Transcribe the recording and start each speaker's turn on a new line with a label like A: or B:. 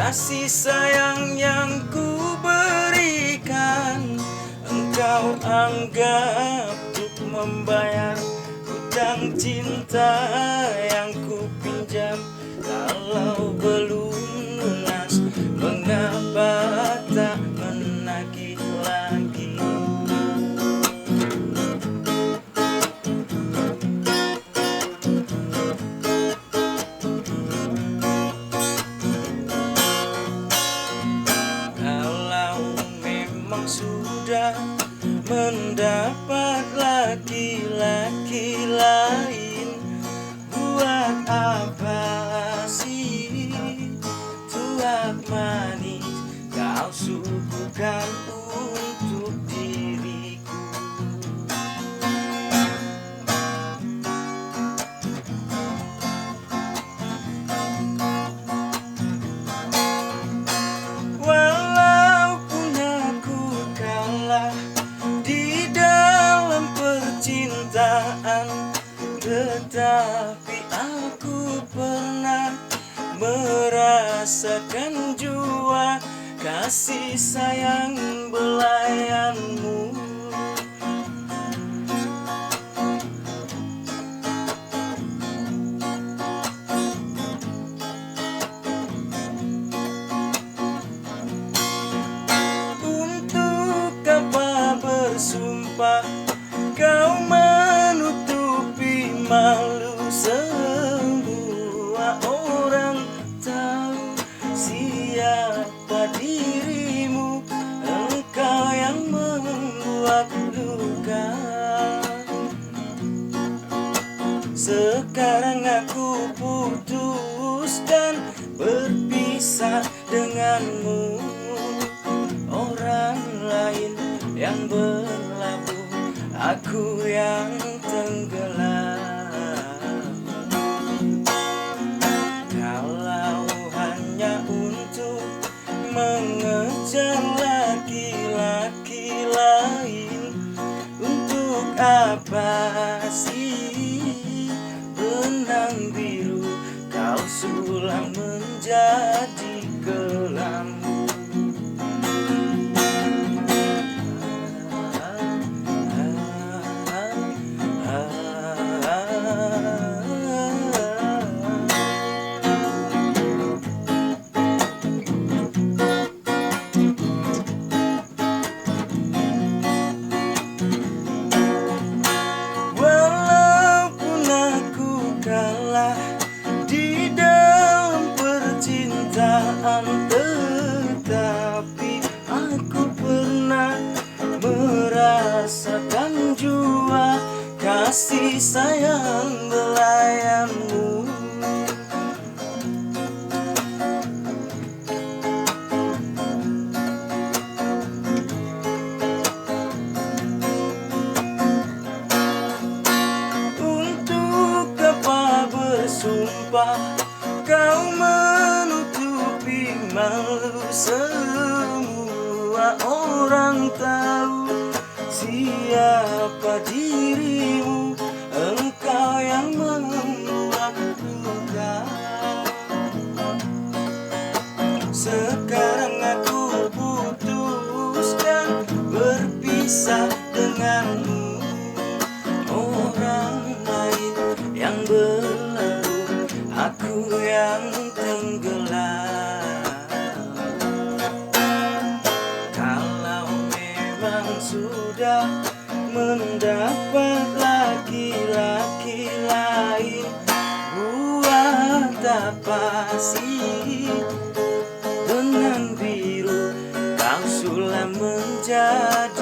A: kasih sayang yang ku berikan, engkau anggap untuk membayar hutang cinta yang ku pinjam. Kalau belum lunas, mengapa tak menagih lagi? Sudah mendapat laki-laki lain, buat apa sih tuak manis kau suguhkan untuk diriku? Tetapi aku pernah merasakan jua kasih sayang belayanmu. Untuk apa bersumpah kau menutupi malu, semua orang tahu siapa dirimu, engkau yang membuat luka. Sekarang aku putuskan berpisah denganmu, orang lain yang berlabuh, aku yang tenggelam. Kalau hanya untuk mengejar laki-laki lain, untuk apa sih benang biru kau sulam menjadi kelambu? Di dalam percintaan, tetapi aku pernah merasakan jua kasih sayang belayanmu. Sumpah kau menutupi malu, semua orang tahu siapa dirimu, engkau yang membuat luka. Sekarang aku putuskan berpisah denganmu, orang lain yang berlalu, aku yang tenggelam. Kalau memang sudah mendapat laki-laki lain, buat apa sih benang biru kau sulam menjadi